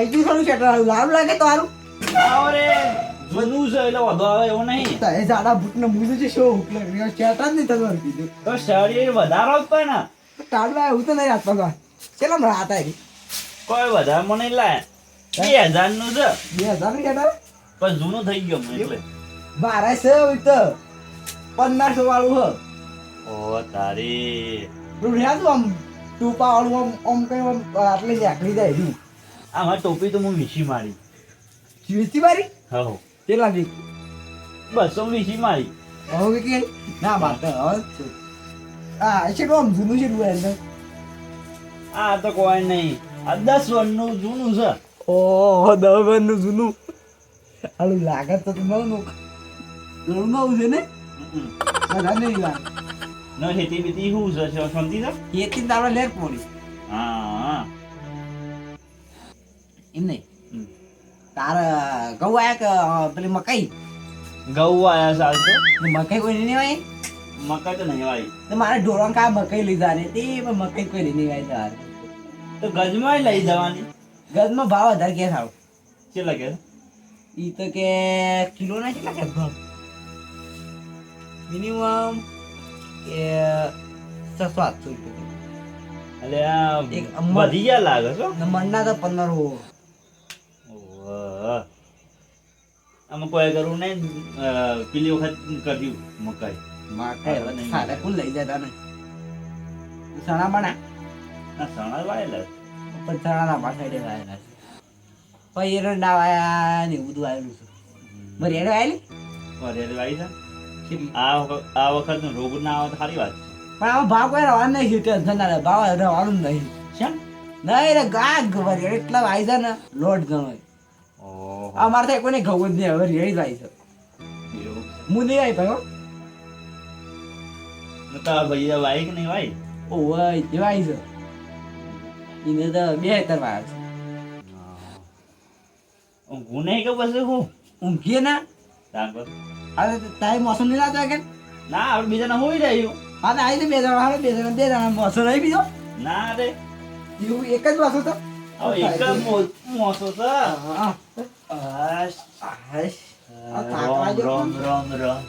થઈ ગયું થોડું શેટર લારું લાગે તો સારું અરે જૂનું છે એટલે વધુ આવે એવું નહીં તો એ જાડા બૂટને મૂજું છે શું હુક લાગે શેટર જ નહીં તમારું કીધું તો શરીર વધારો જ પડે ને ટાળવા એવું તો નહીં રાત પગવા કેટલા રાત આવી કોઈ વધારે મને લાય 2000 નું છે 2000 ની શેટર પણ જૂનું થઈ ગયું મને એટલે બારે છે હોય તો 1500 વાળું હ ઓ તારી પેલું રહ્યા તું આમ ટૂપા વાળું આમ કઈ આમ આટલી નીકળી જાય હજુ આમાં ટોપી તો હું વીસી મારી વીસી મારી હો કેટલા વી 220 મારી હવે કે ના બાત હવે આ છે આમ જૂનું છે ડુઆ અંદર આ તો કોઈ નહીં આ 10 વર્ષનું જૂનું છે ઓહો 10 વર્ષનું જૂનું આલું લાગે તો નવું નવું છે ને બધા નહીં લાગે ન હેતી બીતી શું છે સમજી જા એથી તારો લેર પોણી હા એમ નહીં તારા ઘઉં આયા કે પેલી મકાઈ ઘઉં આયા સાલ તો મકાઈ કોઈ નહીં હોય મકા તો નહીં વાળી તો મારે ઢોરણ કા મકાઈ લીધા ને તે પણ મકાઈ કોઈ નહીં હોય તારે તો ગજમાં લઈ જવાની ગજમાં ભાવ વધારે કે સારું કેટલા કે ઈ તો કે કિલો ના કેટલા કે ભાવ મિનિમમ કે 600-800 રૂપિયા એટલે આ એક વધી ગયા લાગે છો મણના તો 15 હો ઓહ આમાં કોઈ કરું નહીં પેલી વખત કર્યું મકાઈ મકાઈ ખાલે કુલ લઈ જતા ને સણા બના ના સણા વાયેલા પણ સણા ના પાછળ વાયેલા છે પછી એરંડા વાયા ને બધું આવેલું છે બરી એડો આવેલી વરેલી વાઈ છે કેટલી આ વખત રોગ ના આવે તો સારી વાત છે પણ આમાં ભાવ કોઈ રવાનું નહીં ટેન્શન ના લે ભાવ રવાનું નહીં શેમ નહીં રે ગાગ વરી એટલા વાય છે ને લોટ ગણો ઓહો અમારે થાય કોઈને ઘઉં જ નહીં હવે રેડી જાય છે એવું હું નહીં આવી ભાઈ નતા ભૈયા વાઈ કે નહીં વાઈ ઓ ભાઈ જેવાય છે એને તો 2 હેક્ટર વાયા છે ઊંઘું નહીં કે પછી હું ઊંઘીએ ના તાર પર અરે તારી મોસમ નહીં લાગતો કે ના આપણે બીજાના હોઈ રહ્યું હા તો આવી તો 2 જણા બે જણા મોસમ નહીં બીજો ના રે એવું એક જ વાસો તો હવે એક જ મોસો છે હા આશ આશ આ રોમ તાકવા જો રોમ રોમ રોમ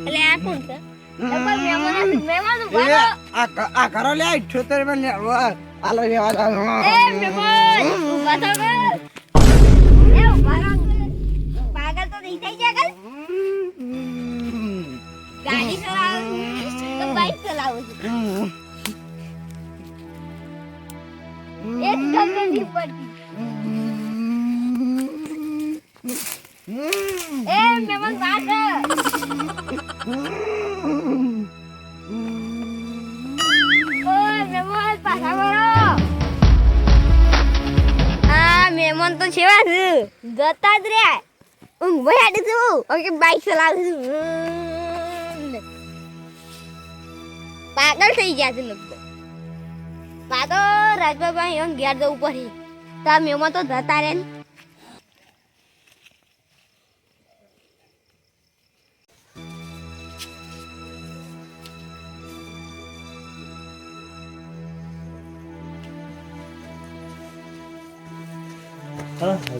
એટલે આ કોણ છે મહેમાન આ કરો લે 78 માં લે આલો રેવા એ મહેમાન ઊભા થો કે એ ઊભા રહો પાગલ તો નહીં થઈ ગયા કલ ગાડી ચલાવું તો બાઈક ચલાવું એક ગમે ની પડતી એ મહેમાન પાગલ ઓય મહેમાન પાછા વળો આ મહેમાન તો છેવા છે જતા જ રે ઊંઘ બેઠી છું ઓકે બાઈક ચલાવું છું પાગલ થઈ ગયા છે લગભગ પાતો રાજબાભાઈ એમ ઘેર જવું પડે તો આ મહેમાન તો જતા રે ને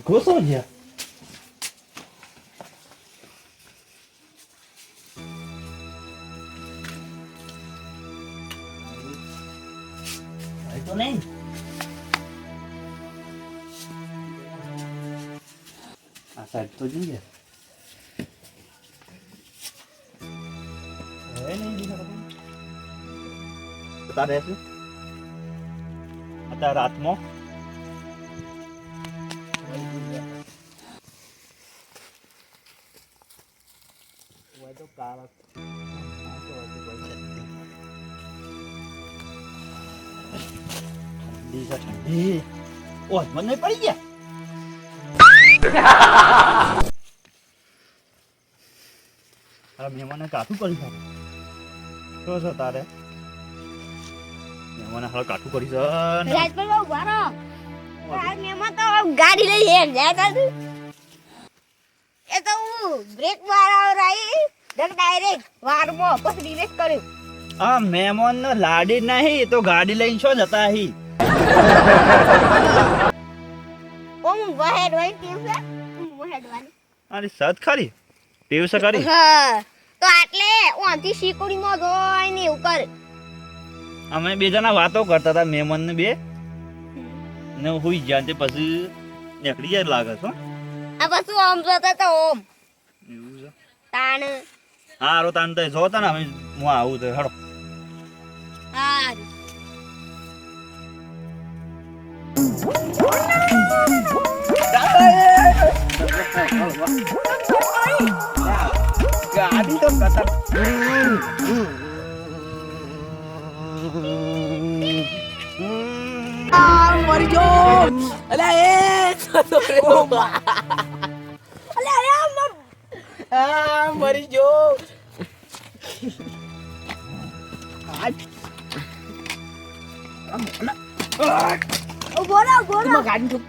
ઘોસો છે તો નહીં આ સાઈડ તો જોઈએ નહીં દીધા તારે શું અત્યારે રાતમાં તો કાળા ઠંડી છે ઠંડી ઓય મને પડી ગયા અરે મહેમાને કાઠું કરી છે શું છે તારે મહેમાને હાલ કાઠું કરી છે રાજપર બાબુ ભારો આ મેમાં તો ગાડી લઈ હેર જાતા તું એ તો હું બ્રેક મારા રાઈ ડાયરેક્ટ વારમાં પછી ડિરેક્ટ કર્યું આ મહેમાન નો લાડી નહીં તો ગાડી લઈને શું જતા હી ઓમ વહેડ હોય કેમ છે વહેડ વાળી અરે સત ખરી ટેવ છે ખરી હા તો આટલે ઓંથી શીકુડીમાં જોઈ ને એવું કર અમે બે જણા વાતો કરતા હતા મહેમાન ને બે ને હુઈ ગયા તે પછી નીકળી જાય લાગે છો આ પછી ઓમ જોતા તો ઓમ એવું છે તાણ હારો તાન તો જોતા ને અમે હું આવું તો હેડો હાર ગાડી તો કતર મરી જો અલા એ મરી જો બોલો બોલો ગાડી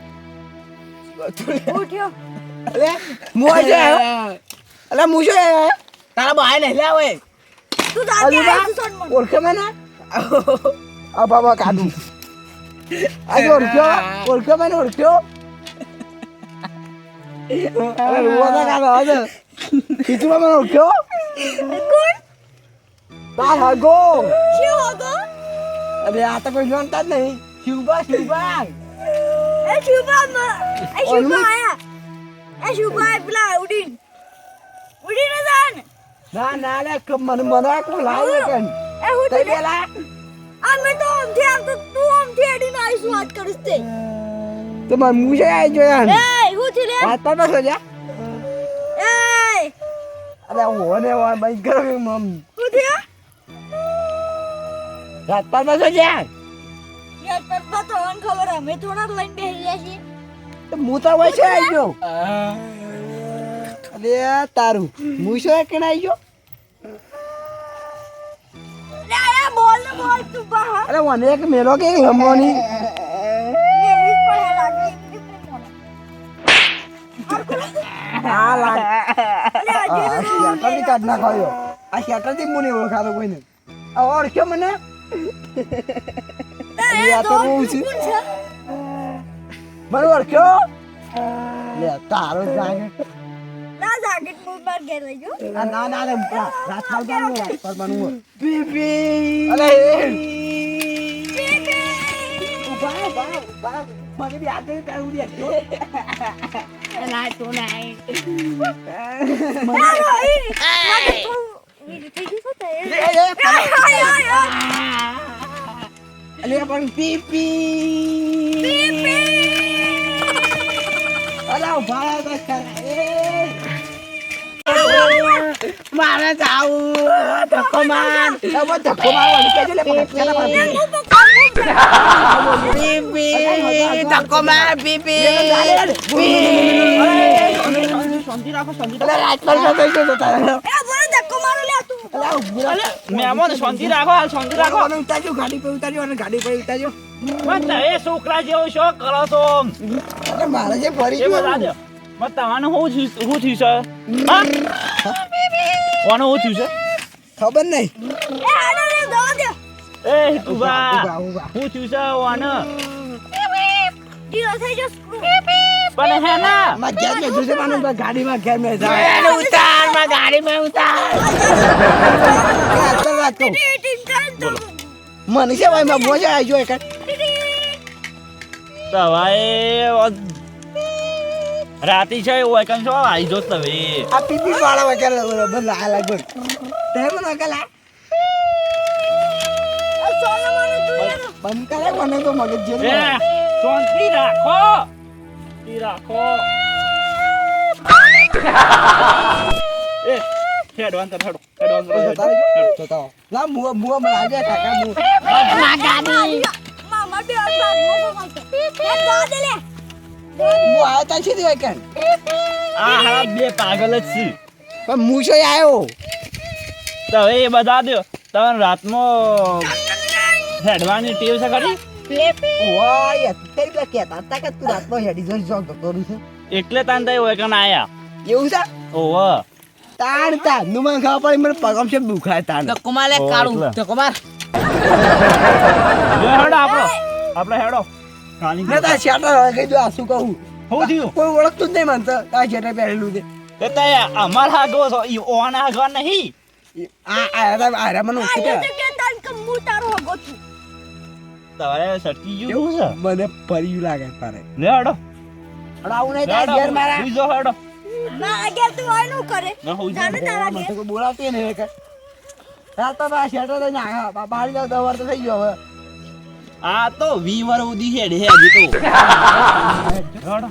ઉઠ્યો અલે મુઆ છે અલે મુજો તારા બાય નહીં લાવે તું જાતે આઈ તું સોન ઓળખે મને આ બાબા કાઢું આ ઓળખ્યો મને ઓળખ્યો અરે રોવા કાઢો આજે ખીચવા મને ઓળખ્યો કોણ તાર હગો શું હતો અરે આ તો કોઈ જાણતા જ નહીં શિવબા એ શુભા આયા એ શુભા પેલા ઉડીને જાન ના ના લે મને મને કો લાવે કન એ હું તઈ પેલા અમે તો આમથી આમ તો તું આમથી એડીને આવીશું વાત કરીશ તે તો મને મુજે આઈ જો યાર એ હું થી લે વાત પર બસ જા એ અરે ઓને વા ભાઈ કરો મમ હું થી રાત પર બસ જા યાર પર બતાવન ખબર અમે થોડા લઈને બેહી રહ્યા છીએ તો હું તો વૈસે આઈ ગયો અરે તારું મુશો કેણ આઈ ગયો લે બોલ તું બહાર અરે મને એક મેલો કે લંબોની મેરી પર લાગી આ લાગ લે આજે આ શેટર થી કાઢ નાખ્યો આ શેટર થી મને ઓળખાતો કોઈને આ ઓળખ્યો મને આ તો બહુ છે મને ઓળખ્યો લે તારો જાગે ના જાગીટ મું બાર ઘેર લઈ જો ના ના રે રાત ખાવ જાનું રાત પર બનવું બીબી અલે બા મને બી આગે કાઢું દે ના તો નહીં ના રોઈ મને તો વીડી થઈ ગઈ છે અલે પણ પીપી અલા ભાઈ બસ કર મારે જાવું ધક્કો માર હવે ધક્કો મારવાનું કેજો લે પીપી ધક્કો માર પીપી શાંતિ રાખો અલે રાત પર તો કઈ તો તારે એ બોલ ધક્કો મારો લે તું અલે મહેમાન શાંતિ રાખો ઉતારજો ગાડી પર ઉતારજો અને ગાડી પર ઉતારજો મત એ છોકરા જેવો શો કરો છો અરે મારે જે ફરી એ બધા દે મત તમાને હું થયું છે હા કોને હું થયું છે ખબર નહીં એ હાડો લે દો દે એ હિતુબા ઉભા હું થયું છે વાને ઢીલો થઈ જસ પણ હે ના માં ઘેર મે જોજે માનું ગાડીમાં ઘેર મે જાય ઉતાર માં ગાડીમાં ઉતાર ચાલ વાત કહું ટીટિંગ કર તો મને છે ભાઈ માં મોજા આવી જો એક દવાઈ રાતી છે એવું કન છો આવી જો તમે આ પીપી વાળા વગર બરાબર આ લાગો તે મને કલા સોનો મને તું યાર બંધ કરે મને તો મગજ જેમ એ શાંતિ રાખો એ હેડવાન તો હેડો ના મુવા મને આજે કાકા મુ મામા બે ભાગ મોટો મારતો એ દો દે લે હું આવ્યો તા છે દેવાય કેમ આ હારા બે પાગલ જ છે પણ હું શું આવ્યો તો હવે એ બધા દો તમે રાતમાં હેડવાની ટેવ છે ખરી વાહ યાર તે એટલે કહેતા હતા કે તું રાતનો હેડી જોઈ જોગ તો કરું છે એટલે તાન તઈ હોય કણ આયા એવું છે ઓવ તાણ નું મને ખબર પડી મને પગમ છે દુખાય તાણ કુમાલે કાળું તો કુમાર હેડો આપણે હેડો ખાલી મેં તાર શેટર કહી દો આ શું કહું હું થયું કોઈ ઓળખતું જ નહીં મને તો તાર શેટર પહેરેલું છે એ તઈ અમાર હાગો છો ઈ ઓના હાગવા નહીં આ મને ઓળખી આ દે. તો કે તાન કે હું તારો હગો છું તમારે સટકી ગયું છે મને ફર્યું લાગે તારે લે હેડો પણ આવું નહીં તાર ઘેર મારા હુઈ જાઓ હેડો ના આગળ તું આય નું કરે ના હુઈ જાને તારા મને ઘેર. તો કોઈ બોલાવતી નહીં કે હા તો આ શેટર લઈને આવ્યા બહાર જાવ 10 વાર તો થઈ ગયો હવે આ તો 20 વાર સુધી હેડ હે હજી તો હેડો